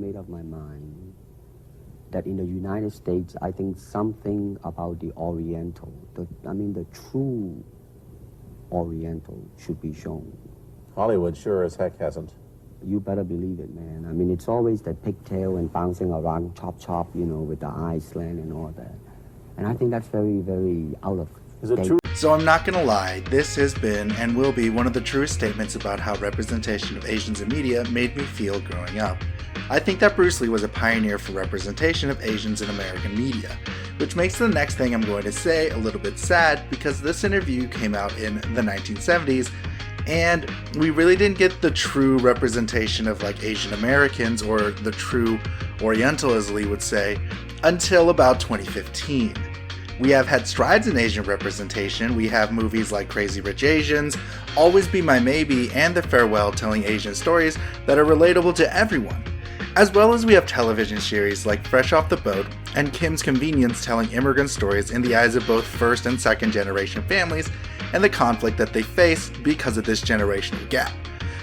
made up my mind that in the United States, I think something about the Oriental, the true Oriental should be shown. Hollywood sure as heck hasn't. You better believe it, man. I mean, it's always that pigtail and bouncing around, chop, with the eyes slant and all that. And I think that's very, very out of Is it date. true? So I'm not gonna lie, this has been and will be one of the truest statements about how representation of Asians in media made me feel growing up. I think that Bruce Lee was a pioneer for representation of Asians in American media, which makes the next thing I'm going to say a little bit sad because this interview came out in the 1970s and we really didn't get the true representation of like Asian Americans or the true Oriental, as Lee would say, until about 2015. We have had strides in Asian representation. We have movies like Crazy Rich Asians, Always Be My Maybe, and The Farewell telling Asian stories that are relatable to everyone. As well as we have television series like Fresh Off the Boat and Kim's Convenience telling immigrant stories in the eyes of both first and second generation families and the conflict that they face because of this generational gap.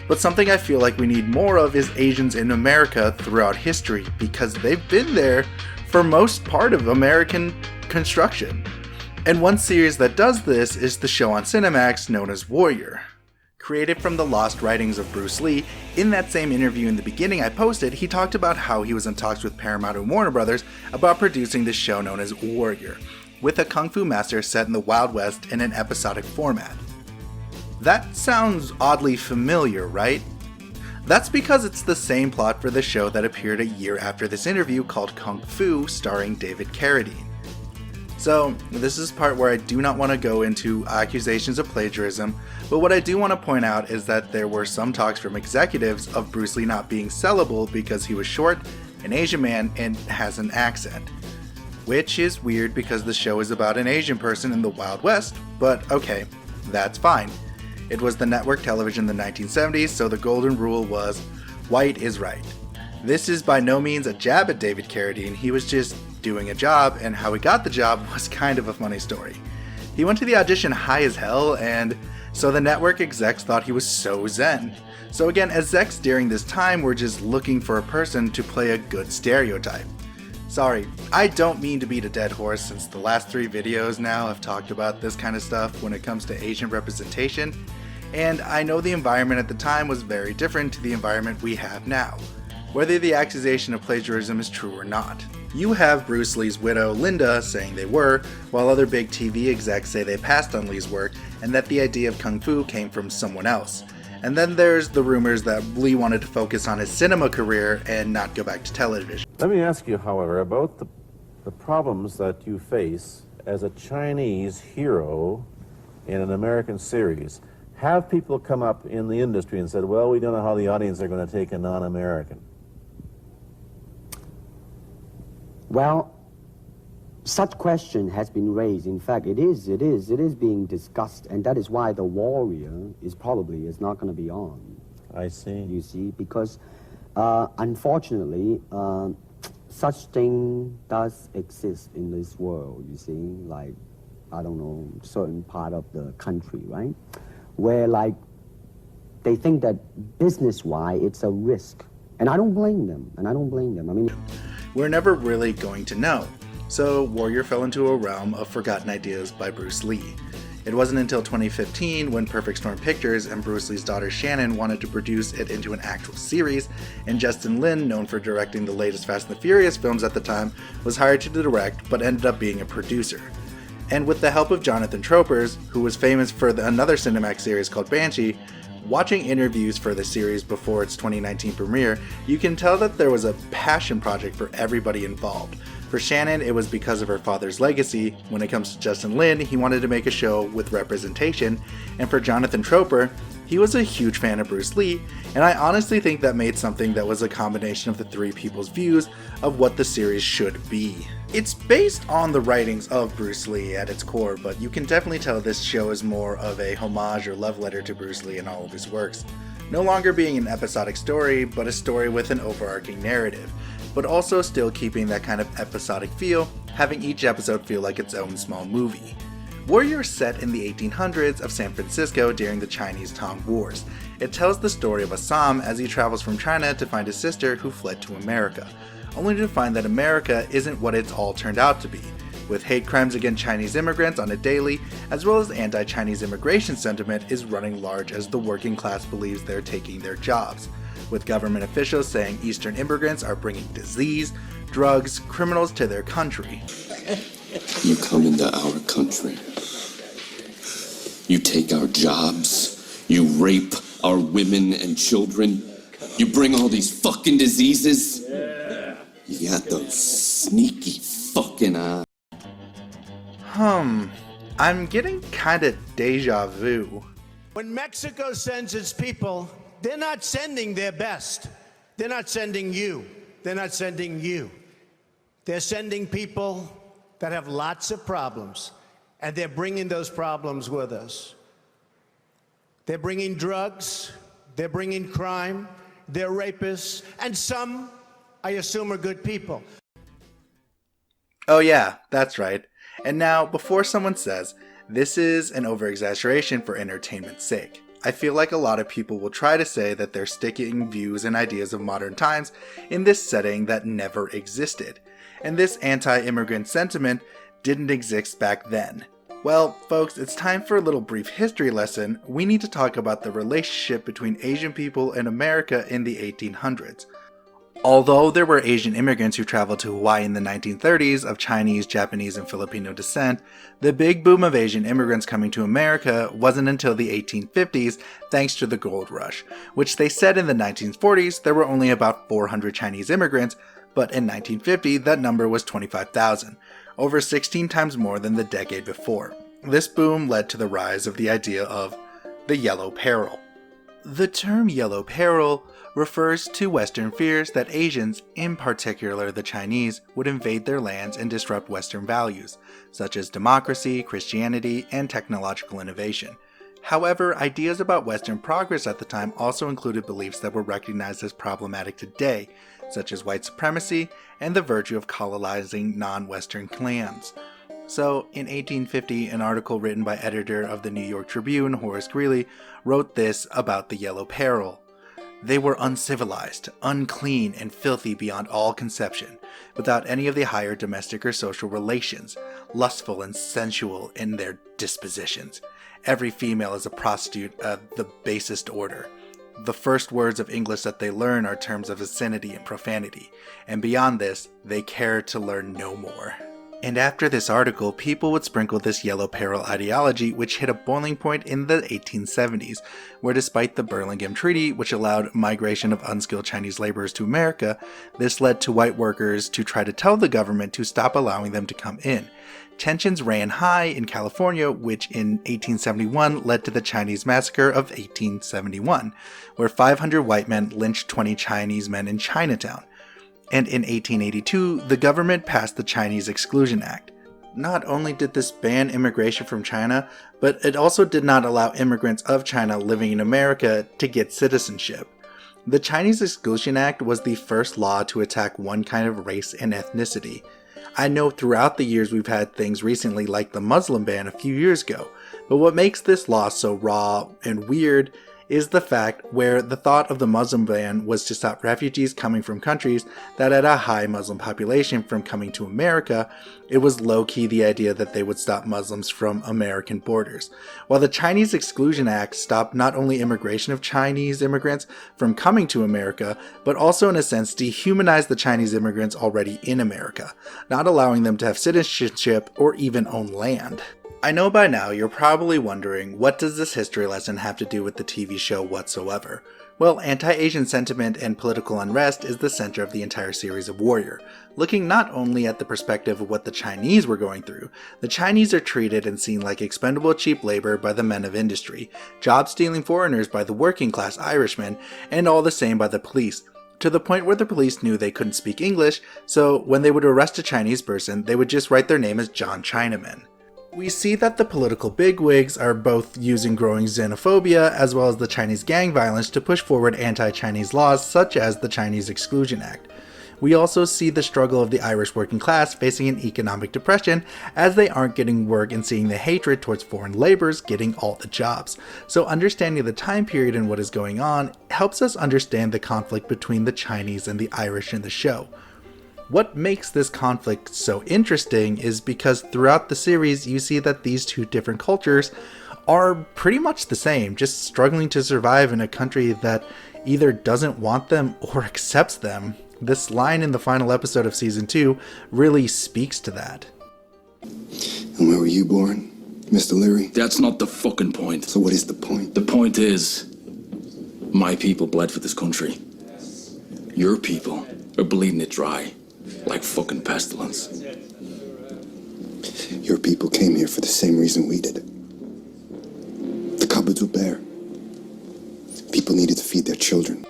But something I feel like we need more of is Asians in America throughout history because they've been there for most part of American construction. And one series that does this is the show on Cinemax known as Warrior. Created from the lost writings of Bruce Lee, in that same interview in the beginning I posted, he talked about how he was in talks with Paramount and Warner Brothers about producing this show known as Warrior, with a kung fu master set in the Wild West in an episodic format. That sounds oddly familiar, right? That's because it's the same plot for the show that appeared a year after this interview called Kung Fu starring David Carradine. So, this is part where I do not want to go into accusations of plagiarism, but what I do want to point out is that there were some talks from executives of Bruce Lee not being sellable because he was short, an Asian man, and has an accent. Which is weird because the show is about an Asian person in the Wild West, but okay, that's fine. It was the network television in the 1970s, so the golden rule was, white is right. This is by no means a jab at David Carradine, he was just doing a job, and how he got the job was kind of a funny story. He went to the audition high as hell, and so the network execs thought he was so zen. So again, execs during this time were just looking for a person to play a good stereotype. Sorry, I don't mean to beat a dead horse since the last 3 videos now have talked about this kind of stuff when it comes to Asian representation, and I know the environment at the time was very different to the environment we have now, whether the accusation of plagiarism is true or not. You have Bruce Lee's widow, Linda, saying they were, while other big TV execs say they passed on Lee's work and that the idea of Kung Fu came from someone else. And then there's the rumors that Lee wanted to focus on his cinema career and not go back to television. Let me ask you, however, about the problems that you face as a Chinese hero in an American series. Have people come up in the industry and said, well, we don't know how the audience are going to take a non-American? Well, such question has been raised. In fact, it is being discussed, and that is why the Warrior is not going to be on. I see. You see, because unfortunately, such thing does exist in this world. You see, like I don't know, certain part of the country, right, where like they think that business-wise it's a risk, and I don't blame them. I mean, we're never really going to know. So Warrior fell into a realm of forgotten ideas by Bruce Lee. It wasn't until 2015 when Perfect Storm Pictures and Bruce Lee's daughter Shannon wanted to produce it into an actual series, and Justin Lin, known for directing the latest Fast and the Furious films at the time, was hired to direct but ended up being a producer. And with the help of Jonathan Tropers, who was famous for another Cinemax series called Banshee, watching interviews for the series before its 2019 premiere, you can tell that there was a passion project for everybody involved. For Shannon, it was because of her father's legacy. When it comes to Justin Lin, he wanted to make a show with representation. And for Jonathan Troper, he was a huge fan of Bruce Lee, and I honestly think that made something that was a combination of the 3 people's views of what the series should be. It's based on the writings of Bruce Lee at its core, but you can definitely tell this show is more of a homage or love letter to Bruce Lee and all of his works. No longer being an episodic story, but a story with an overarching narrative, but also still keeping that kind of episodic feel, having each episode feel like its own small movie. Warrior is set in the 1800s of San Francisco during the Chinese-Tong Wars. It tells the story of Assam as he travels from China to find his sister who fled to America, only to find that America isn't what it's all turned out to be, with hate crimes against Chinese immigrants on a daily, as well as anti-Chinese immigration sentiment is running large as the working class believes they're taking their jobs, with government officials saying Eastern immigrants are bringing disease, drugs, criminals to their country. You come into our country. You take our jobs. You rape our women and children. You bring all these fucking diseases. You got those sneaky fucking eyes. I'm getting kinda deja vu. When Mexico sends its people, they're not sending their best. They're not sending you. They're not sending you. They're sending people that have lots of problems, and they're bringing those problems with us. They're bringing drugs, they're bringing crime, they're rapists, and some, I assume, are good people. Oh yeah, that's right. And now, before someone says, this is an over-exaggeration for entertainment's sake, I feel like a lot of people will try to say that they're sticking views and ideas of modern times in this setting that never existed, and this anti-immigrant sentiment didn't exist back then. Well, folks, it's time for a little brief history lesson. We need to talk about the relationship between Asian people and America in the 1800s. Although there were Asian immigrants who traveled to Hawaii in the 1930s of Chinese, Japanese, and Filipino descent, the big boom of Asian immigrants coming to America wasn't until the 1850s thanks to the gold rush, which they said in the 1940s there were only about 400 Chinese immigrants, but in 1950 that number was 25,000, over 16 times more than the decade before. This boom led to the rise of the idea of the Yellow Peril. The term Yellow Peril refers to Western fears that Asians, in particular the Chinese, would invade their lands and disrupt Western values, such as democracy, Christianity, and technological innovation. However, ideas about Western progress at the time also included beliefs that were recognized as problematic today, such as white supremacy and the virtue of colonizing non-Western lands. So, in 1850, an article written by editor of the New York Tribune, Horace Greeley, wrote this about the Yellow Peril. They were uncivilized, unclean, and filthy beyond all conception, without any of the higher domestic or social relations, lustful and sensual in their dispositions. Every female is a prostitute of the basest order. The first words of English that they learn are terms of obscenity and profanity, and beyond this, they care to learn no more. And after this article, people would sprinkle this Yellow Peril ideology, which hit a boiling point in the 1870s, where despite the Burlingame Treaty, which allowed migration of unskilled Chinese laborers to America, this led to white workers to try to tell the government to stop allowing them to come in. Tensions ran high in California, which in 1871 led to the Chinese Massacre of 1871, where 500 white men lynched 20 Chinese men in Chinatown. And in 1882, the government passed the Chinese Exclusion Act. Not only did this ban immigration from China, but it also did not allow immigrants of China living in America to get citizenship. The Chinese Exclusion Act was the first law to attack one kind of race and ethnicity. I know throughout the years we've had things recently like the Muslim ban a few years ago, but what makes this law so raw and weird is the fact where the thought of the Muslim ban was to stop refugees coming from countries that had a high Muslim population from coming to America. It was low-key the idea that they would stop Muslims from American borders. While the Chinese Exclusion Act stopped not only immigration of Chinese immigrants from coming to America, but also in a sense dehumanized the Chinese immigrants already in America, not allowing them to have citizenship or even own land. I know by now you're probably wondering, what does this history lesson have to do with the TV show whatsoever? Well, anti-Asian sentiment and political unrest is the center of the entire series of Warrior. Looking not only at the perspective of what the Chinese were going through, the Chinese are treated and seen like expendable cheap labor by the men of industry, job-stealing foreigners by the working class Irishmen, and all the same by the police, to the point where the police knew they couldn't speak English, so when they would arrest a Chinese person, they would just write their name as John Chinaman. We see that the political bigwigs are both using growing xenophobia as well as the Chinese gang violence to push forward anti-Chinese laws such as the Chinese Exclusion Act. We also see the struggle of the Irish working class facing an economic depression as they aren't getting work and seeing the hatred towards foreign laborers getting all the jobs. So understanding the time period and what is going on helps us understand the conflict between the Chinese and the Irish in the show. What makes this conflict so interesting is because throughout the series you see that these two different cultures are pretty much the same, just struggling to survive in a country that either doesn't want them or accepts them. This line in the final episode of season 2 really speaks to that. And where were you born, Mr. Leary? That's not the fucking point. So what is the point? The point is, my people bled for this country. Your people are bleeding it dry, like fucking pestilence. Your people came here for the same reason we did. The cupboards were bare. People needed to feed their children.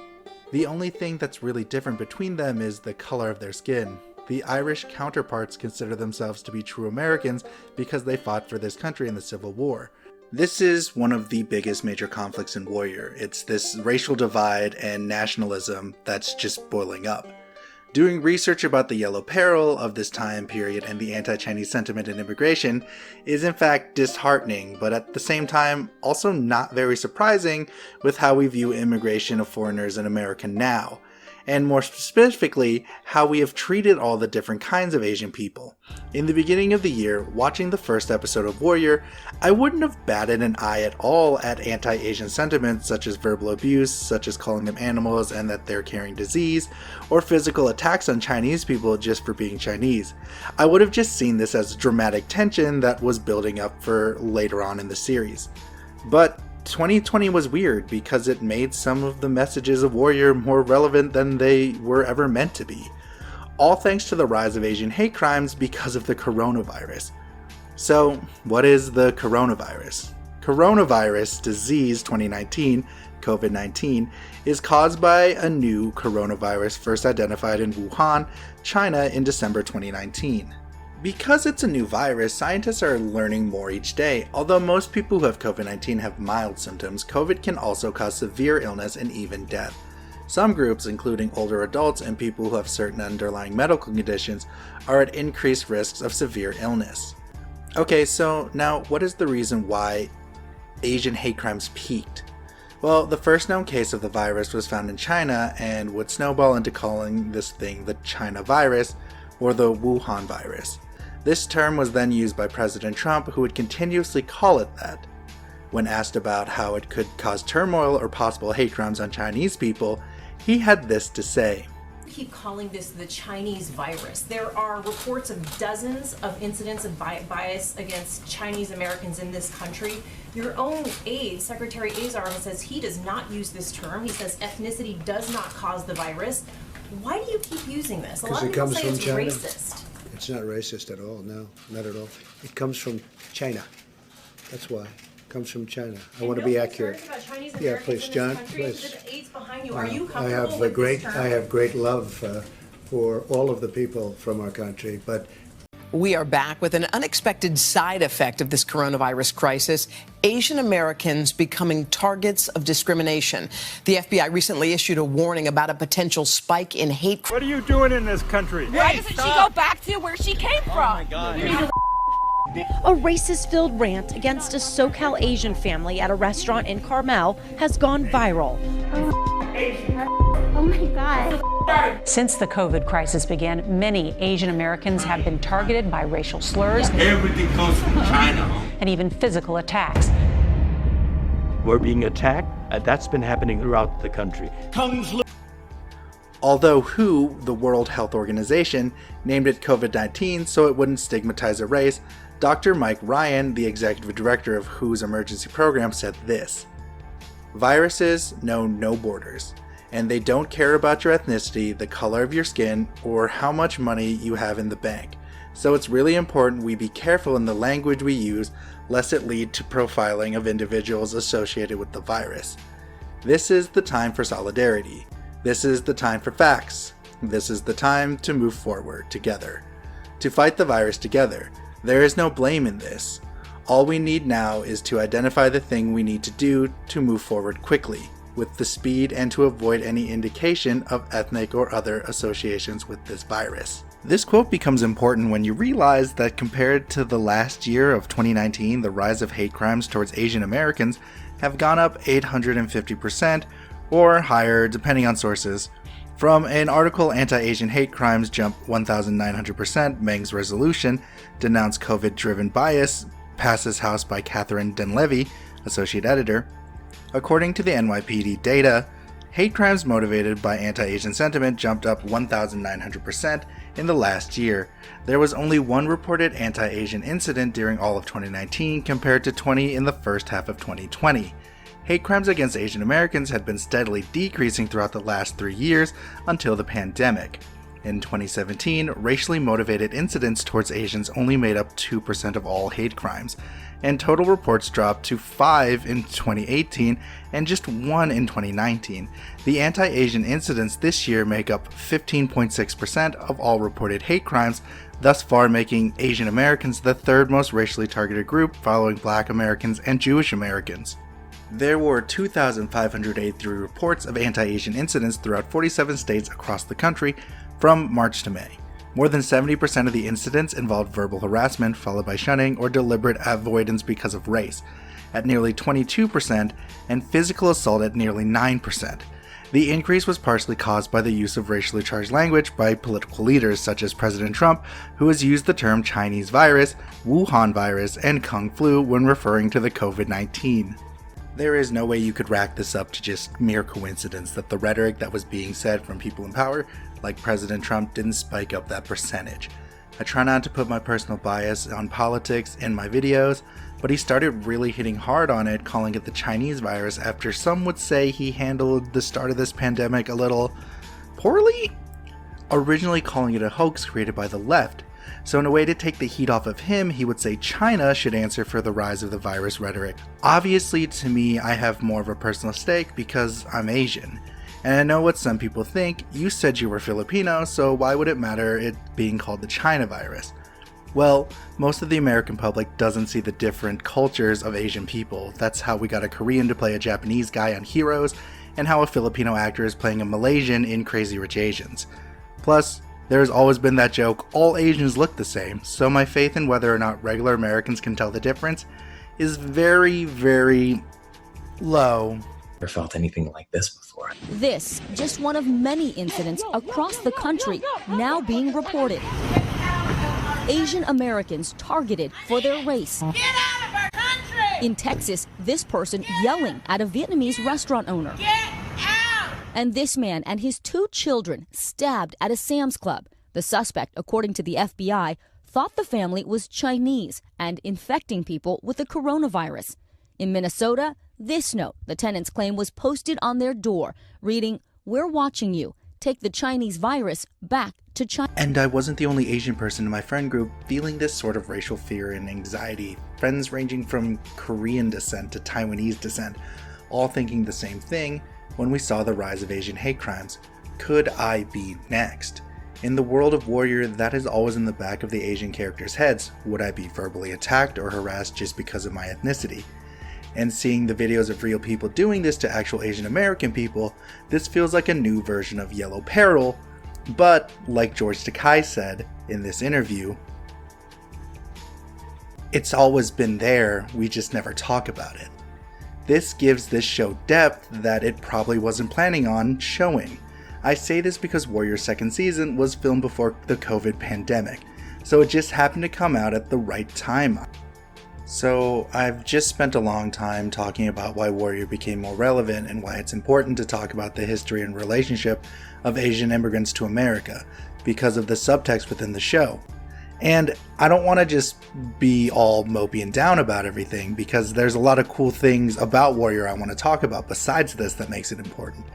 The only thing that's really different between them is the color of their skin. The Irish counterparts consider themselves to be true Americans because they fought for this country in the Civil War. This is one of the biggest major conflicts in Warrior. It's this racial divide and nationalism that's just boiling up. Doing research about the Yellow Peril of this time period and the anti-Chinese sentiment in immigration is in fact disheartening, but at the same time also not very surprising with how we view immigration of foreigners in America now, and more specifically, how we have treated all the different kinds of Asian people. In the beginning of the year, watching the first episode of Warrior, I wouldn't have batted an eye at all at anti-Asian sentiments such as verbal abuse, such as calling them animals and that they're carrying disease, or physical attacks on Chinese people just for being Chinese. I would have just seen this as dramatic tension that was building up for later on in the series. But 2020 was weird because it made some of the messages of Warrior more relevant than they were ever meant to be. All thanks to the rise of Asian hate crimes because of the coronavirus. So, what is the coronavirus? Coronavirus disease 2019, COVID-19, is caused by a new coronavirus first identified in Wuhan, China in December 2019. Because it's a new virus, scientists are learning more each day. Although most people who have COVID-19 have mild symptoms, COVID can also cause severe illness and even death. Some groups, including older adults and people who have certain underlying medical conditions, are at increased risks of severe illness. Okay, so now what is the reason why Asian hate crimes peaked? Well, the first known case of the virus was found in China and would snowball into calling this thing the China virus or the Wuhan virus. This term was then used by President Trump, who would continuously call it that. When asked about how it could cause turmoil or possible hate crimes on Chinese people, he had this to say. Keep calling this the Chinese virus. There are reports of dozens of incidents of bias against Chinese Americans in this country. Your own aide, Secretary Azar, says he does not use this term. He says ethnicity does not cause the virus. Why do you keep using this? A lot of people say it's racist. It's not racist at all, no, not at all. It comes from China. That's why. It comes from China. I want to be accurate. Yeah, please, John, please. Are you I have great love for all of the people from our country, but we are back with an unexpected side effect of this coronavirus crisis: Asian Americans becoming targets of discrimination. The FBI recently issued a warning about a potential spike in hate. What are you doing in this country? Why doesn't she go back to where she came from? Oh my God. A racist-filled rant against a SoCal Asian family at a restaurant in Carmel has gone viral. Oh my God. Since the COVID crisis began, many Asian Americans have been targeted by racial slurs. Everything comes from China. And even physical attacks. We're being attacked. That's been happening throughout the country. Although WHO, the World Health Organization, named it COVID-19 so it wouldn't stigmatize a race, Dr. Mike Ryan, the executive director of WHO's emergency program, said this: "Viruses know no borders, and they don't care about your ethnicity, the color of your skin, or how much money you have in the bank. So it's really important we be careful in the language we use, lest it lead to profiling of individuals associated with the virus. This is the time for solidarity. This is the time for facts. This is the time to move forward together. To fight the virus together. There is no blame in this. All we need now is to identify the thing we need to do to move forward quickly. with the speed and to avoid any indication of ethnic or other associations with this virus. This quote becomes important when you realize that compared to the last year of 2019, the rise of hate crimes towards Asian Americans have gone up 850% or higher depending on sources. From an article, Anti-Asian Hate Crimes Jump 1,900%, Meng's Resolution, Denounce COVID-Driven Bias, passes House by Catherine Dunleavy, Associate Editor. According to the NYPD data, hate crimes motivated by anti-Asian sentiment jumped up 1,900% in the last year. There was only one reported anti-Asian incident during all of 2019 compared to 20 in the first half of 2020. Hate crimes against Asian Americans had been steadily decreasing throughout the last 3 years until the pandemic. In 2017, racially motivated incidents towards Asians only made up 2% of all hate crimes, and total reports dropped to 5 in 2018 and just 1 in 2019. The anti-Asian incidents this year make up 15.6% of all reported hate crimes, thus far making Asian Americans the third most racially targeted group following Black Americans and Jewish Americans. There were 2,583 reports of anti-Asian incidents throughout 47 states across the country from March to May. More than 70% of the incidents involved verbal harassment followed by shunning or deliberate avoidance because of race, at nearly 22%, and physical assault at nearly 9%. The increase was partially caused by the use of racially charged language by political leaders such as President Trump, who has used the term Chinese virus, Wuhan virus, and Kung flu when referring to the COVID-19. There is no way you could rack this up to just mere coincidence that the rhetoric that was being said from people in power, like President Trump, didn't spike up that percentage. I try not to put my personal bias on politics in my videos, but he started really hitting hard on it, calling it the Chinese virus after some would say he handled the start of this pandemic a little poorly? Originally calling it a hoax created by the left. So in a way to take the heat off of him, he would say China should answer for the rise of the virus rhetoric. Obviously, to me, I have more of a personal stake because I'm Asian. And I know what some people think. You said you were Filipino, so why would it matter it being called the China virus? Well, most of the American public doesn't see the different cultures of Asian people. That's how we got a Korean to play a Japanese guy on Heroes, and how a Filipino actor is playing a Malaysian in Crazy Rich Asians. Plus, there's always been that joke, all Asians look the same, so my faith in whether or not regular Americans can tell the difference is very, very low. Never felt anything like this before. This, just one of many incidents across the country now being reported. Asian Americans targeted for their race. Get out of our country! In Texas, this person yelling at a Vietnamese restaurant owner. Get out! And this man and his 2 children stabbed at a Sam's Club. The suspect, according to the FBI, thought the family was Chinese and infecting people with the coronavirus. In Minnesota, this note the tenants claim was posted on their door, reading, "We're watching you. Take the Chinese virus back to China." And I wasn't the only Asian person in my friend group feeling this sort of racial fear and anxiety. Friends ranging from Korean descent to Taiwanese descent, all thinking the same thing when we saw the rise of Asian hate crimes. Could I be next? In the world of Warrior, that is always in the back of the Asian characters' heads. Would I be verbally attacked or harassed just because of my ethnicity? And seeing the videos of real people doing this to actual Asian American people, this feels like a new version of Yellow Peril. But, like George Takei said in this interview, it's always been there, we just never talk about it. This gives this show depth that it probably wasn't planning on showing. I say this because Warrior's second season was filmed before the COVID pandemic, so it just happened to come out at the right time. So I've just spent a long time talking about why Warrior became more relevant and why it's important to talk about the history and relationship of Asian immigrants to America, because of the subtext within the show. And I don't want to just be all mopey and down about everything, because there's a lot of cool things about Warrior I want to talk about besides this that makes it important.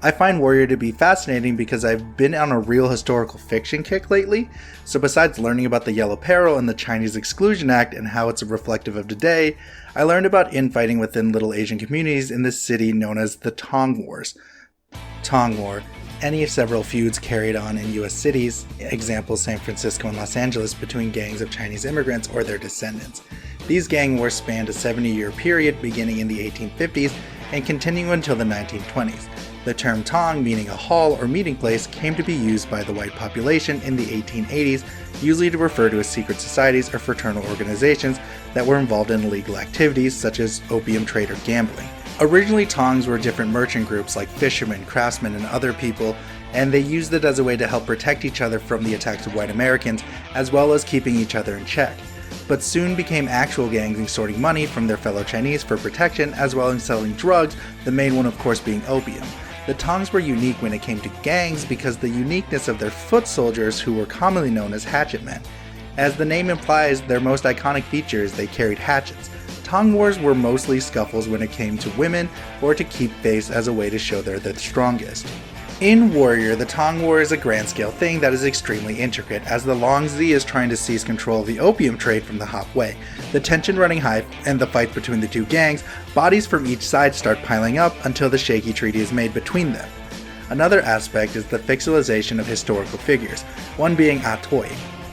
I find Warrior to be fascinating because I've been on a real historical fiction kick lately, so besides learning about the Yellow Peril and the Chinese Exclusion Act and how it's reflective of today, I learned about infighting within little Asian communities in this city known as the Tong Wars. Tong War, any of several feuds carried on in US cities, examples San Francisco and Los Angeles, between gangs of Chinese immigrants or their descendants. These gang wars spanned a 70-year period beginning in the 1850s and continue until the 1920s. The term Tong, meaning a hall or meeting place, came to be used by the white population in the 1880s, usually to refer to as secret societies or fraternal organizations that were involved in illegal activities such as opium trade or gambling. Originally, Tongs were different merchant groups like fishermen, craftsmen, and other people, and they used it as a way to help protect each other from the attacks of white Americans, as well as keeping each other in check. But soon became actual gangs extorting money from their fellow Chinese for protection, as well as selling drugs, the main one of course being opium. The Tongs were unique when it came to gangs because the uniqueness of their foot soldiers, who were commonly known as hatchet men. As the name implies, their most iconic feature is they carried hatchets. Tong wars were mostly scuffles when it came to women, or to keep face as a way to show they're the strongest. In Warrior, the Tong War is a grand scale thing that is extremely intricate, as the Long Z is trying to seize control of the opium trade from the Hop Wei. The tension running high and the fight between the two gangs, bodies from each side start piling up until the shaky treaty is made between them. Another aspect is the fictionalization of historical figures, one being Toy,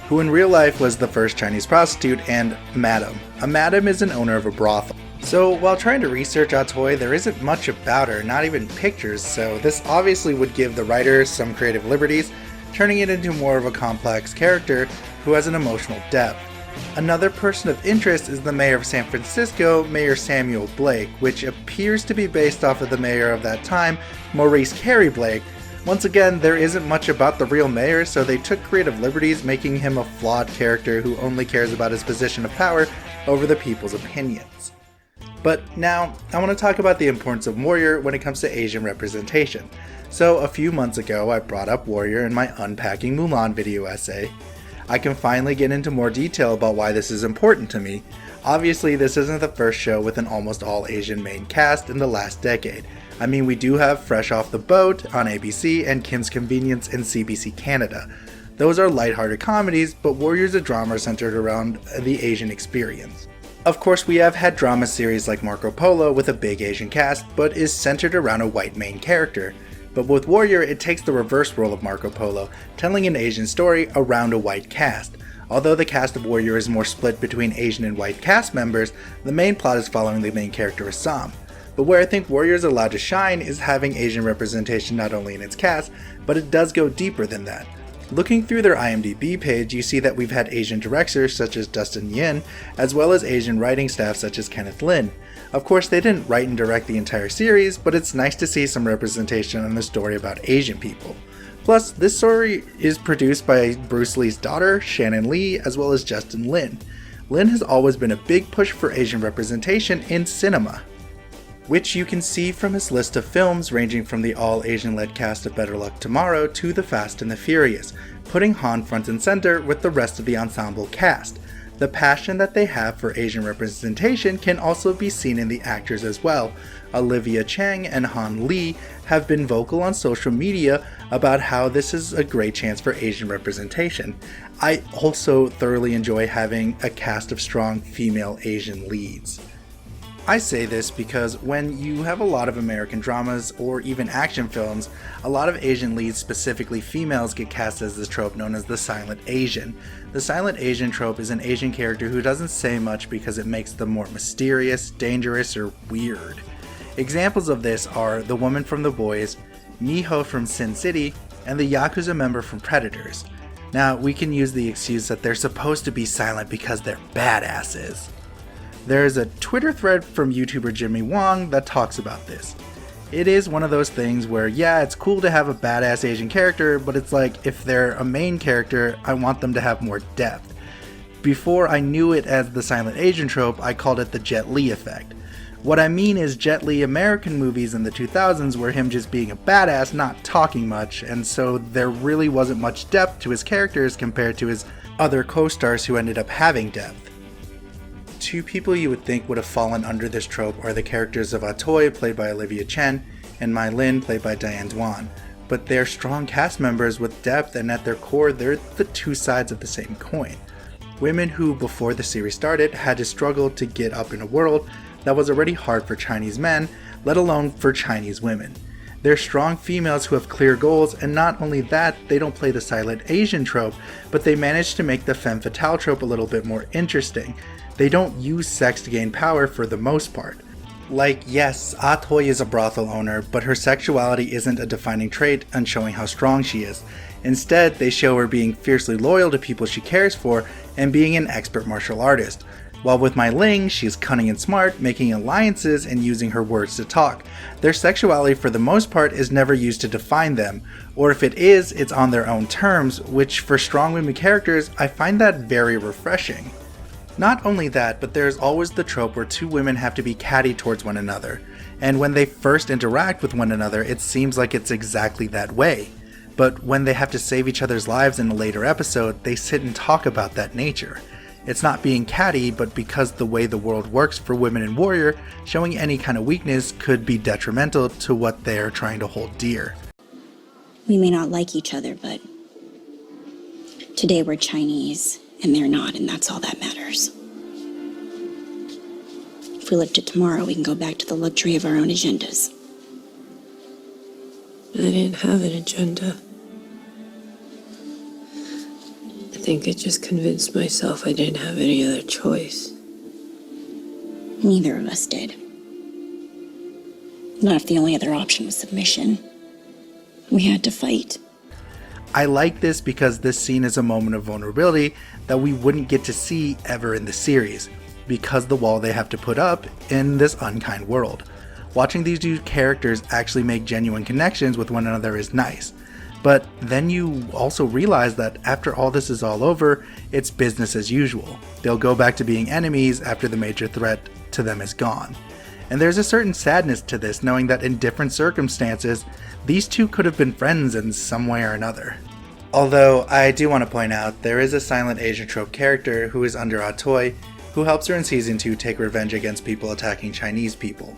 who in real life was the first Chinese prostitute, and Madam. A Madam is an owner of a brothel. So while trying to research Toy, there isn't much about her, not even pictures, so this obviously would give the writer some creative liberties, turning it into more of a complex character who has an emotional depth. Another person of interest is the mayor of San Francisco, Mayor Samuel Blake, which appears to be based off of the mayor of that time, Maurice Carey Blake. Once again, there isn't much about the real mayor, so they took creative liberties, making him a flawed character who only cares about his position of power over the people's opinions. But now, I want to talk about the importance of Warrior when it comes to Asian representation. So a few months ago, I brought up Warrior in my Unpacking Mulan video essay. I can finally get into more detail about why this is important to me. Obviously, this isn't the first show with an almost all Asian main cast in the last decade. I mean, we do have Fresh Off the Boat on ABC and Kim's Convenience in CBC Canada. Those are lighthearted comedies, but Warrior's a drama centered around the Asian experience. Of course, we have had drama series like Marco Polo with a big Asian cast, but is centered around a white main character. But with Warrior, it takes the reverse role of Marco Polo, telling an Asian story around a white cast. Although the cast of Warrior is more split between Asian and white cast members, the main plot is following the main character Assam. But where I think Warrior is allowed to shine is having Asian representation not only in its cast, but it does go deeper than that. Looking through their IMDb page, you see that we've had Asian directors such as Dustin Yin, as well as Asian writing staff such as Kenneth Lin. Of course, they didn't write and direct the entire series, but it's nice to see some representation on the story about Asian people. Plus, this story is produced by Bruce Lee's daughter, Shannon Lee, as well as Justin Lin. Lin has always been a big push for Asian representation in cinema, which you can see from his list of films ranging from the all-Asian-led cast of Better Luck Tomorrow to The Fast and the Furious, putting Han front and center with the rest of the ensemble cast. The passion that they have for Asian representation can also be seen in the actors as well. Olivia Chang and Han Lee have been vocal on social media about how this is a great chance for Asian representation. I also thoroughly enjoy having a cast of strong female Asian leads. I say this because when you have a lot of American dramas or even action films, a lot of Asian leads, specifically females, get cast as the trope known as the silent Asian. The silent Asian trope is an Asian character who doesn't say much because it makes them more mysterious, dangerous, or weird. Examples of this are the woman from The Boys, Miho from Sin City, and the Yakuza member from Predators. Now, we can use the excuse that they're supposed to be silent because they're badasses. There is a Twitter thread from YouTuber Jimmy Wong that talks about this. It is one of those things where, yeah, it's cool to have a badass Asian character, but it's like, if they're a main character, I want them to have more depth. Before I knew it as the silent Asian trope, I called it the Jet Li effect. What I mean is Jet Li American movies in the 2000s were him just being a badass, not talking much, and so there really wasn't much depth to his characters compared to his other co-stars who ended up having depth. Two people you would think would have fallen under this trope are the characters of Atoy, played by Olivia Chen, and Mai Lin, played by Diane Duan. But they're strong cast members with depth, and at their core, they're the two sides of the same coin. Women who, before the series started, had to struggle to get up in a world that was already hard for Chinese men, let alone for Chinese women. They're strong females who have clear goals, and not only that, they don't play the silent Asian trope, but they manage to make the femme fatale trope a little bit more interesting. They don't use sex to gain power for the most part. Like, yes, Ah Toy is a brothel owner, but her sexuality isn't a defining trait on showing how strong she is. Instead, they show her being fiercely loyal to people she cares for and being an expert martial artist. While with Mai Ling, she's cunning and smart, making alliances and using her words to talk. Their sexuality for the most part is never used to define them, or if it is, it's on their own terms, which for strong women characters, I find that very refreshing. Not only that, but there's always the trope where two women have to be catty towards one another, and when they first interact with one another, it seems like it's exactly that way. But when they have to save each other's lives in a later episode, they sit and talk about that nature. It's not being catty, but because the way the world works for women in Warrior, showing any kind of weakness could be detrimental to what they're trying to hold dear. We may not like each other, but today we're Chinese and they're not, and that's all that matters. If we lived it tomorrow, we can go back to the luxury of our own agendas. I didn't have an agenda. I think I just convinced myself I didn't have any other choice. Neither of us did. Not if the only other option was submission. We had to fight. I like this because this scene is a moment of vulnerability that we wouldn't get to see ever in the series, because the wall they have to put up in this unkind world. Watching these two characters actually make genuine connections with one another is nice. But then you also realize that after all this is all over, it's business as usual. They'll go back to being enemies after the major threat to them is gone. And there's a certain sadness to this, knowing that in different circumstances, these two could have been friends in some way or another. Although, I do want to point out, there is a silent Asian trope character who is under Ah Toy, who helps her in Season 2 take revenge against people attacking Chinese people.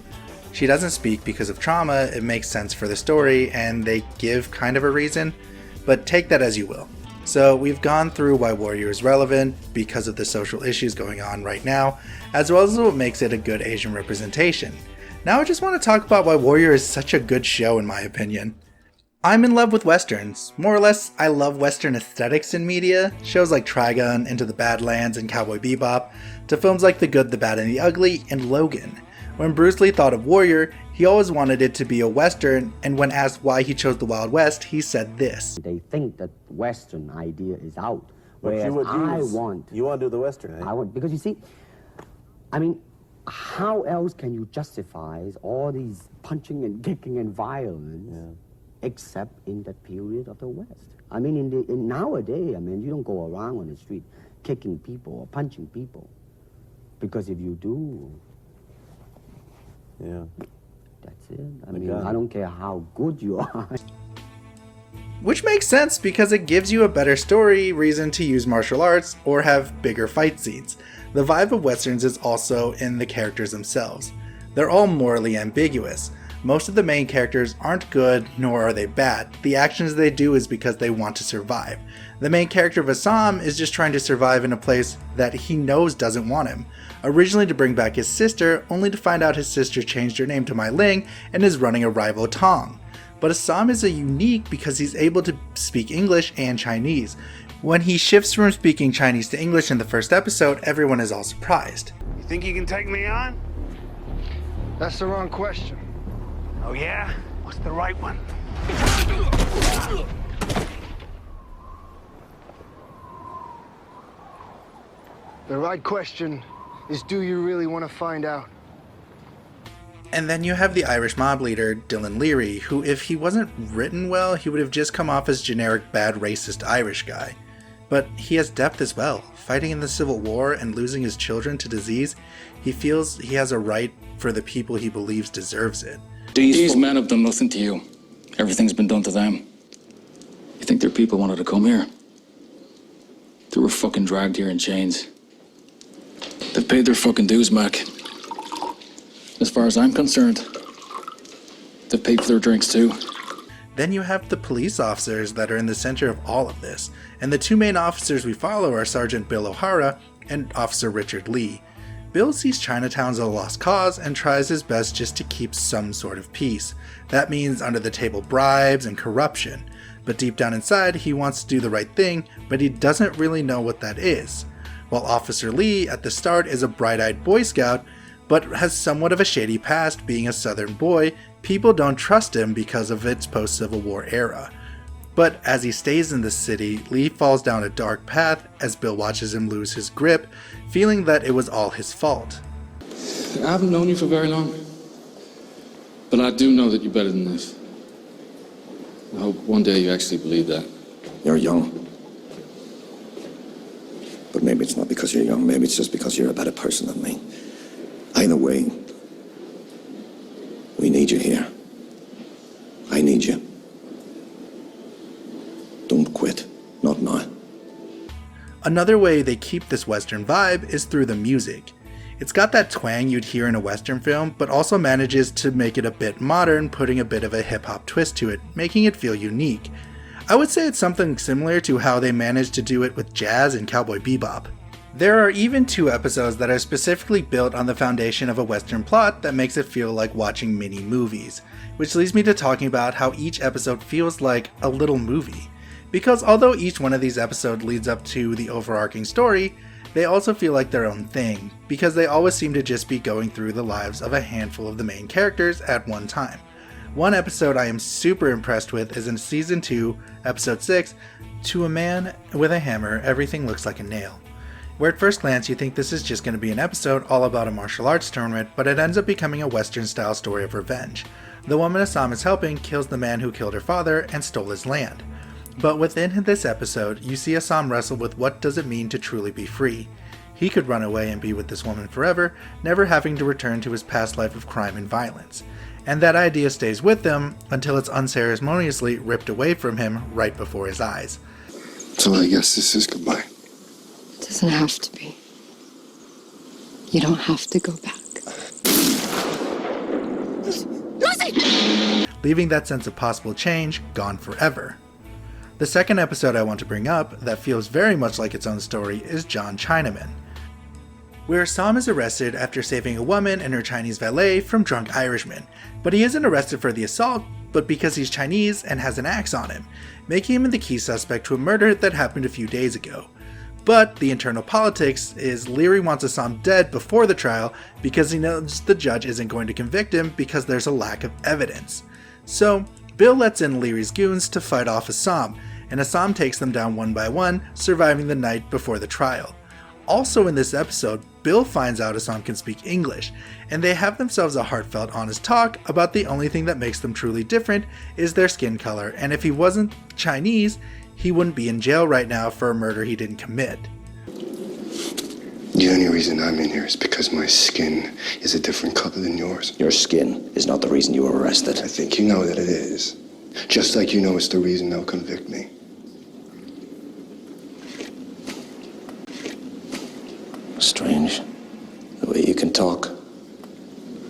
She doesn't speak because of trauma, it makes sense for the story, and they give kind of a reason, but take that as you will. So we've gone through why Warrior is relevant, because of the social issues going on right now, as well as what makes it a good Asian representation. Now I just want to talk about why Warrior is such a good show in my opinion. I'm in love with westerns. More or less, I love western aesthetics in media, shows like Trigun, Into the Badlands, and Cowboy Bebop, to films like The Good, the Bad, and the Ugly, and Logan. When Bruce Lee thought of Warrior, he always wanted it to be a western, and when asked why he chose the Wild West, he said this. They think that western idea is out, But whereas you would you want to do the western, eh? I want, because you see, I mean, how else can you justify all these punching and kicking and violence except in that period of the West? I mean, in nowadays, I mean, you don't go around on the street kicking people or punching people, because if you do, that's it. I mean, I don't care how good you are. Which makes sense because it gives you a better story reason to use martial arts or have bigger fight scenes. The vibe of westerns is also in the characters themselves. They're all morally ambiguous. Most of the main characters aren't good, nor are they bad. The actions they do is because they want to survive. The main character of Assam is just trying to survive in a place that he knows doesn't want him. Originally to bring back his sister, only to find out his sister changed her name to Mai Ling and is running a rival Tong. But Assam is unique because he's able to speak English and Chinese. When he shifts from speaking Chinese to English in the first episode, everyone is all surprised. You think you can take me on? That's the wrong question. Oh yeah? What's the right one? The right question is, do you really want to find out? And then you have the Irish mob leader, Dylan Leary, who if he wasn't written well, he would have just come off as generic bad racist Irish guy. But he has depth as well. Fighting in the Civil War and losing his children to disease, he feels he has a right for the people he believes deserves it. These men have done nothing to you. Everything's been done to them. You think their people wanted to come here? They were fucking dragged here in chains. They've paid their fucking dues, Mac. As far as I'm concerned, they've paid for their drinks too. Then you have the police officers that are in the center of all of this, and the two main officers we follow are Sergeant Bill O'Hara and Officer Richard Lee. Bill sees Chinatown as a lost cause and tries his best just to keep some sort of peace. That means under-the-table bribes and corruption, but deep down inside he wants to do the right thing, but he doesn't really know what that is. While Officer Lee at the start is a bright-eyed Boy Scout, but has somewhat of a shady past being a Southern boy. People don't trust him because of its post-Civil War era. But as he stays in the city, Lee falls down a dark path as Bill watches him lose his grip, feeling that it was all his fault. I haven't known you for very long, but I do know that you're better than this. I hope one day you actually believe that. You're young. But maybe it's not because you're young, maybe it's just because you're a better person than me. Either way, we need you here. I need you. Don't quit. Not now. Another way they keep this Western vibe is through the music. It's got that twang you'd hear in a Western film, but also manages to make it a bit modern, putting a bit of a hip-hop twist to it, making it feel unique. I would say it's something similar to how they managed to do it with jazz and Cowboy Bebop. There are even 2 episodes that are specifically built on the foundation of a Western plot that makes it feel like watching mini movies, which leads me to talking about how each episode feels like a little movie. Because although each one of these episodes leads up to the overarching story, they also feel like their own thing, because they always seem to just be going through the lives of a handful of the main characters at one time. One episode I am super impressed with is in Season 2, Episode 6, To a Man with a Hammer, Everything Looks Like a Nail, where at first glance you think this is just going to be an episode all about a martial arts tournament, but it ends up becoming a Western-style story of revenge. The woman Assam is helping kills the man who killed her father and stole his land. But within this episode, you see Assam wrestle with what does it mean to truly be free. He could run away and be with this woman forever, never having to return to his past life of crime and violence. And that idea stays with him until it's unceremoniously ripped away from him right before his eyes. So I guess this is goodbye. It doesn't have to be. You don't have to go back. Leaving that sense of possible change gone forever. The second episode I want to bring up that feels very much like its own story is John Chinaman, where Sam is arrested after saving a woman and her Chinese valet from drunk Irishmen, but he isn't arrested for the assault, but because he's Chinese and has an axe on him, making him the key suspect to a murder that happened a few days ago. But the internal politics is Leary wants Assam dead before the trial because he knows the judge isn't going to convict him because there's a lack of evidence. So Bill lets in Leary's goons to fight off Assam, and Assam takes them down one by one, surviving the night before the trial. Also in this episode, Bill finds out Assam can speak English, and they have themselves a heartfelt, honest talk about the only thing that makes them truly different is their skin color, and if he wasn't Chinese, he wouldn't be in jail right now for a murder he didn't commit. The only reason I'm in here is because my skin is a different color than yours. Your skin is not the reason you were arrested. I think you know that it is. Just like you know it's the reason they'll convict me. Strange. The way you can talk.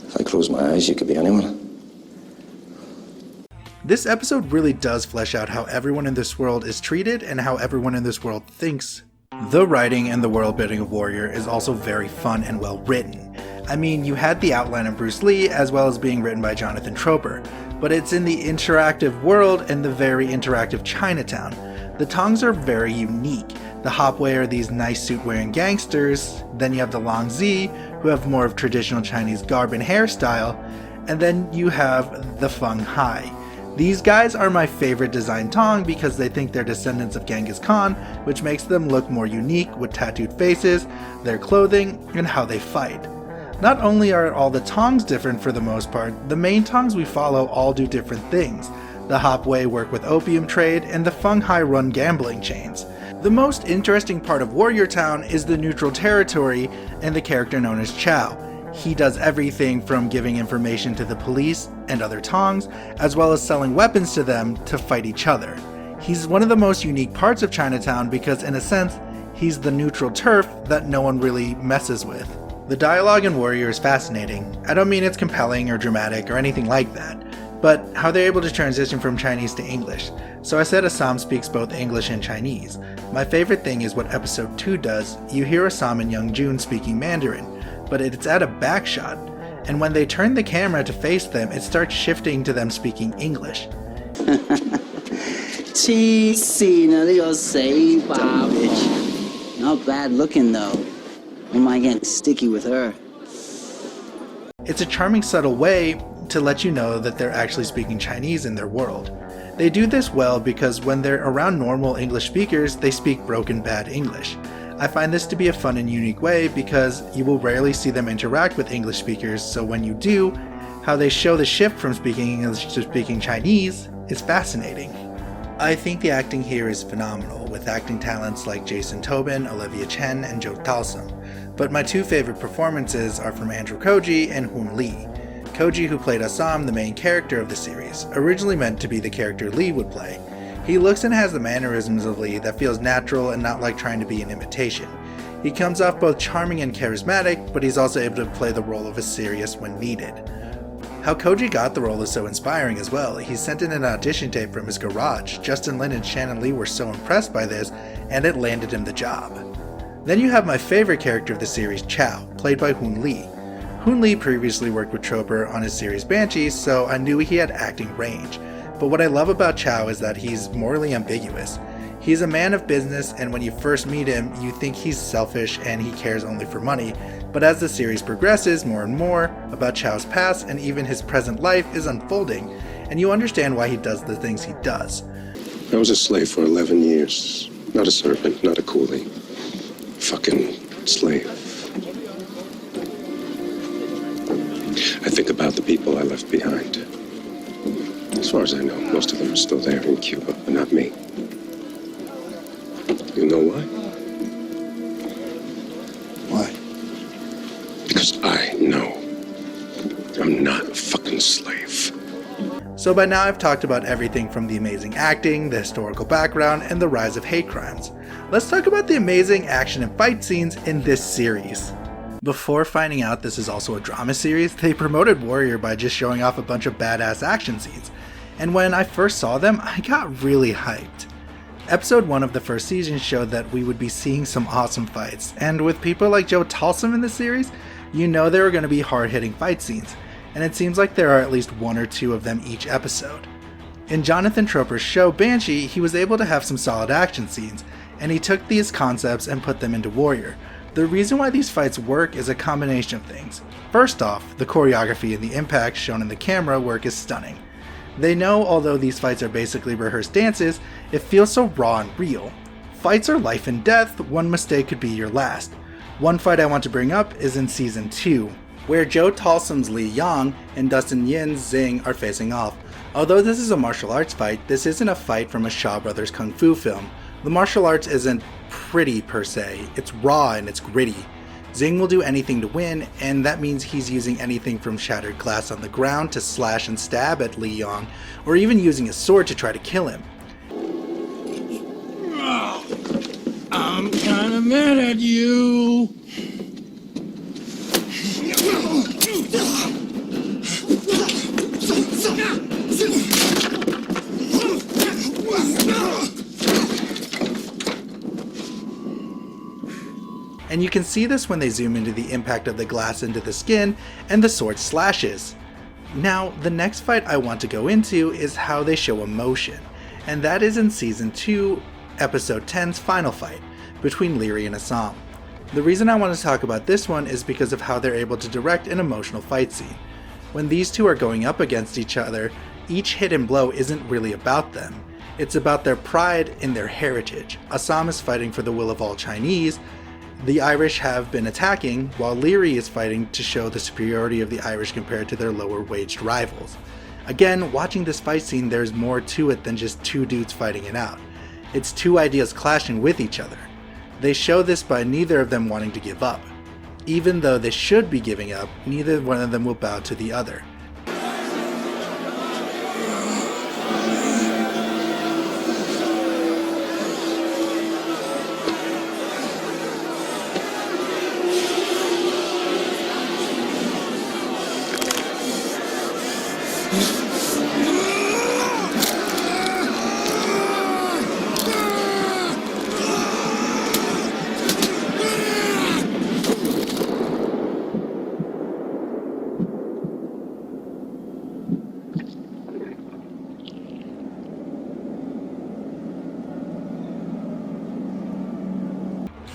If I close my eyes, you could be anyone. This episode really does flesh out how everyone in this world is treated and how everyone in this world thinks. The writing and the world building of Warrior is also very fun and well written. I mean, you had the outline of Bruce Lee as well as being written by Jonathan Troper, but it's in the interactive world and the very interactive Chinatown. The Tongs are very unique. The Hopway are these nice suit-wearing gangsters, then you have the Long Z, who have more of traditional Chinese garb and hairstyle, and then you have the Feng Hai. These guys are my favorite design Tong because they think they're descendants of Genghis Khan, which makes them look more unique with tattooed faces, their clothing, and how they fight. Not only are all the Tongs different for the most part, the main Tongs we follow all do different things. The Hopway work with opium trade, and the Feng Hai run gambling chains. The most interesting part of Warrior Town is the neutral territory and the character known as Chow. He does everything from giving information to the police and other Tongs, as well as selling weapons to them to fight each other. He's one of the most unique parts of Chinatown because, in a sense, he's the neutral turf that no one really messes with. The dialogue in Warrior is fascinating. I don't mean it's compelling or dramatic or anything like that, but how they're able to transition from Chinese to English. So I said Assam speaks both English and Chinese. My favorite thing is what episode 2 does. You hear Assam and Young Jun speaking Mandarin, but it's at a back shot, and when they turn the camera to face them, it starts shifting to them speaking English. Not bad looking though. Am I getting sticky with her? It's a charming, subtle way to let you know that they're actually speaking Chinese in their world. They do this well because when they're around normal English speakers, they speak broken bad English. I find this to be a fun and unique way because you will rarely see them interact with English speakers, so when you do, how they show the shift from speaking English to speaking Chinese is fascinating. I think the acting here is phenomenal, with acting talents like Jason Tobin, Olivia Chen, and Joe Talsum. But my two favorite performances are from Andrew Koji and Hoon Lee. Koji, who played Assam, the main character of the series, originally meant to be the character Lee would play. He looks and has the mannerisms of Lee that feels natural and not like trying to be an imitation. He comes off both charming and charismatic, but he's also able to play the role of a serious when needed. How Koji got the role is so inspiring as well. He sent in an audition tape from his garage. Justin Lin and Shannon Lee were so impressed by this, and it landed him the job. Then you have my favorite character of the series, Chow, played by Hoon Lee. Hoon Lee previously worked with Chopper on his series Banshees, so I knew he had acting range. But what I love about Chow is that he's morally ambiguous. He's a man of business, and when you first meet him, you think he's selfish and he cares only for money. But as the series progresses, more and more about Chow's past and even his present life is unfolding, and you understand why he does the things he does. I was a slave for 11 years. Not a servant, not a coolie. Fucking slave. I think about the people I left behind. As far as I know, most of them are still there in Cuba, but not me. You know why? Why? Because I know I'm not a fucking slave. So by now I've talked about everything from the amazing acting, the historical background, and the rise of hate crimes. Let's talk about the amazing action and fight scenes in this series. Before finding out this is also a drama series, they promoted Warrior by just showing off a bunch of badass action scenes. And when I first saw them, I got really hyped. Episode 1 of the first season showed that we would be seeing some awesome fights, and with people like Joe Talsum in the series, you know there are going to be hard-hitting fight scenes, and it seems like there are at least 1 or 2 of them each episode. In Jonathan Tropper's show Banshee, he was able to have some solid action scenes, and he took these concepts and put them into Warrior. The reason why these fights work is a combination of things. First off, the choreography and the impact shown in the camera work is stunning. They know, although these fights are basically rehearsed dances, it feels so raw and real. Fights are life and death, one mistake could be your last. One fight I want to bring up is in Season 2, where Joe Talsum's Li Yang and Dustin Yin's Xing are facing off. Although this is a martial arts fight, this isn't a fight from a Shaw Brothers kung fu film. The martial arts isn't pretty per se, it's raw and it's gritty. Xing will do anything to win, and that means he's using anything from shattered glass on the ground to slash and stab at Li Yang, or even using a sword to try to kill him. I'm kinda mad at you. And you can see this when they zoom into the impact of the glass into the skin and the sword slashes. Now, the next fight I want to go into is how they show emotion, and that is in Season 2, Episode 10's final fight, between Leary and Assam. The reason I want to talk about this one is because of how they're able to direct an emotional fight scene. When these two are going up against each other, each hit and blow isn't really about them. It's about their pride in their heritage. Assam is fighting for the will of all Chinese. The Irish have been attacking, while Leary is fighting to show the superiority of the Irish compared to their lower-waged rivals. Again, watching this fight scene, there's more to it than just two dudes fighting it out. It's two ideas clashing with each other. They show this by neither of them wanting to give up. Even though they should be giving up, neither one of them will bow to the other.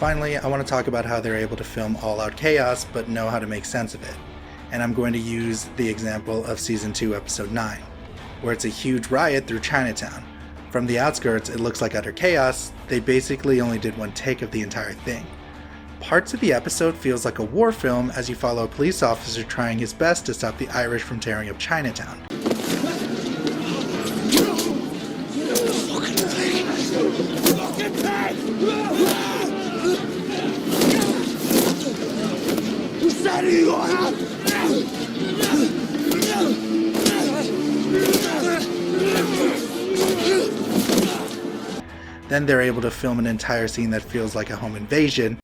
Finally, I want to talk about how they're able to film all-out chaos but know how to make sense of it. and I'm going to use the example of Season 2, Episode 9, where it's a huge riot through Chinatown. From the outskirts, it looks like utter chaos. They basically only did one take of the entire thing. Parts of the episode feels like a war film as you follow a police officer trying his best to stop the Irish from tearing up Chinatown. Then they're able to film an entire scene that feels like a home invasion,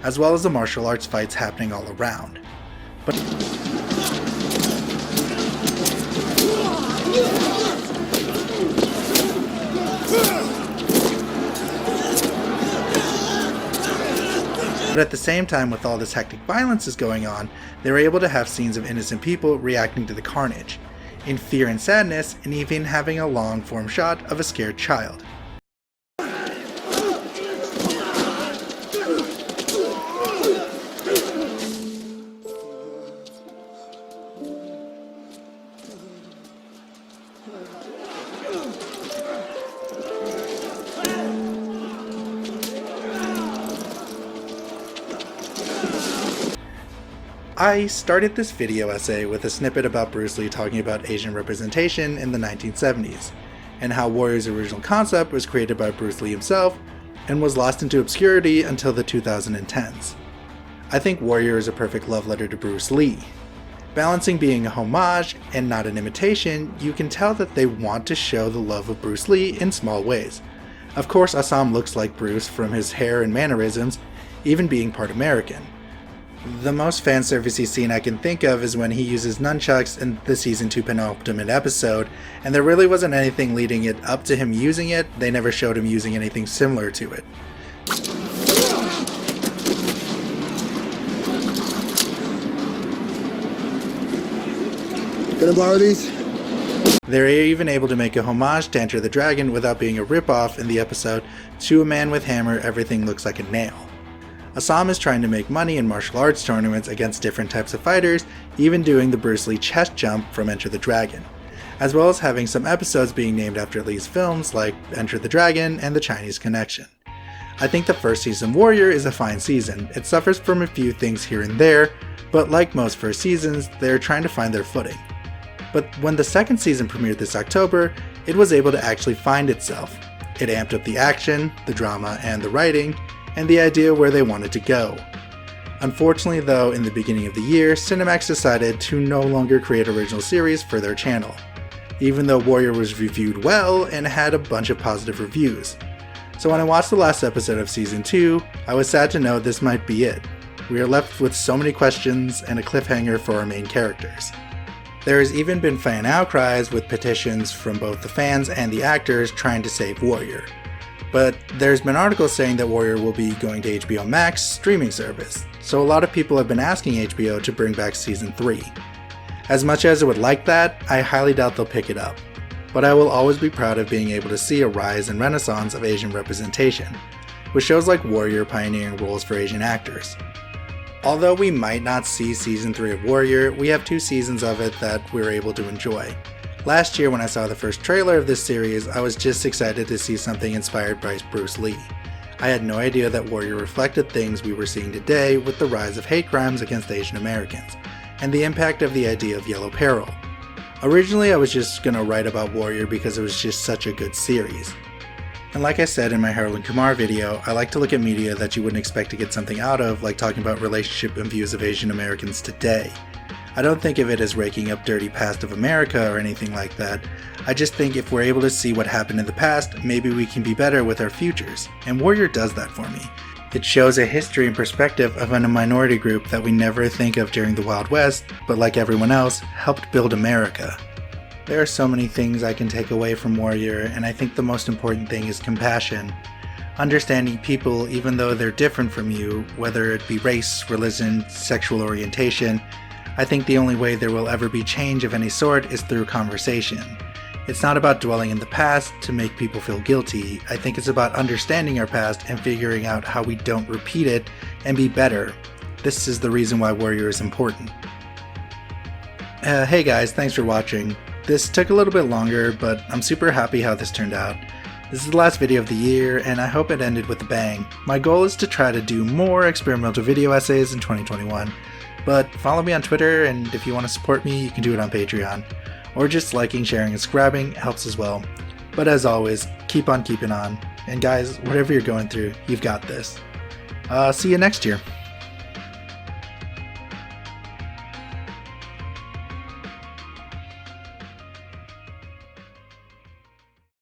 as well as the martial arts fights happening all around. But at the same time, with all this hectic violence is going on, they were able to have scenes of innocent people reacting to the carnage, in fear and sadness, and even having a long-form shot of a scared child. I started this video essay with a snippet about Bruce Lee talking about Asian representation in the 1970s, and how Warrior's original concept was created by Bruce Lee himself and was lost into obscurity until the 2010s. I think Warrior is a perfect love letter to Bruce Lee. Balancing being a homage and not an imitation, you can tell that they want to show the love of Bruce Lee in small ways. Of course, Assam looks like Bruce from his hair and mannerisms, even being part American. The most fan-servicey scene I can think of is when he uses nunchucks in the Season 2 penultimate episode, and there really wasn't anything leading it up to him using it. They never showed him using anything similar to it. Gonna borrow these? They're even able to make a homage to Enter the Dragon without being a ripoff in the episode To a Man with Hammer, Everything Looks Like a Nail. Assam is trying to make money in martial arts tournaments against different types of fighters, even doing the Bruce Lee chest jump from Enter the Dragon, as well as having some episodes being named after Lee's films like Enter the Dragon and The Chinese Connection. I think the first season Warrior is a fine season. It suffers from a few things here and there, but like most first seasons, they're trying to find their footing. But when the second season premiered this October, it was able to actually find itself. It amped up the action, the drama, and the writing, and the idea where they wanted to go. Unfortunately though, in the beginning of the year, Cinemax decided to no longer create original series for their channel, even though Warrior was reviewed well and had a bunch of positive reviews. So when I watched the last episode of Season 2, I was sad to know this might be it. We are left with so many questions and a cliffhanger for our main characters. There has even been fan outcries with petitions from both the fans and the actors trying to save Warrior. But there's been articles saying that Warrior will be going to HBO Max streaming service, so a lot of people have been asking HBO to bring back Season 3. As much as I would like that, I highly doubt they'll pick it up. But I will always be proud of being able to see a rise and renaissance of Asian representation, with shows like Warrior pioneering roles for Asian actors. Although we might not see Season 3 of Warrior, we have 2 seasons of it that we're able to enjoy. Last year when I saw the first trailer of this series, I was just excited to see something inspired by Bruce Lee. I had no idea that Warrior reflected things we were seeing today with the rise of hate crimes against Asian Americans, and the impact of the idea of Yellow Peril. Originally I was just gonna write about Warrior because it was just such a good series. And like I said in my Harold and Kumar video, I like to look at media that you wouldn't expect to get something out of, like talking about relationship and views of Asian Americans today. I don't think of it as raking up dirty past of America or anything like that. I just think if we're able to see what happened in the past, maybe we can be better with our futures, and Warrior does that for me. It shows a history and perspective of a minority group that we never think of during the Wild West, but like everyone else, helped build America. There are so many things I can take away from Warrior, and I think the most important thing is compassion. Understanding people even though they're different from you, whether it be race, religion, sexual orientation. I think the only way there will ever be change of any sort is through conversation. It's not about dwelling in the past to make people feel guilty. I think it's about understanding our past and figuring out how we don't repeat it and be better. This is the reason why Warrior is important. Hey guys, thanks for watching. This took a little bit longer, but I'm super happy how this turned out. This is the last video of the year, and I hope it ended with a bang. My goal is to try to do more experimental video essays in 2021, but follow me on Twitter, and if you want to support me, you can do it on Patreon. Or just liking, sharing, and subscribing helps as well. But as always, keep on keeping on. And guys, whatever you're going through, you've got this. See you next year.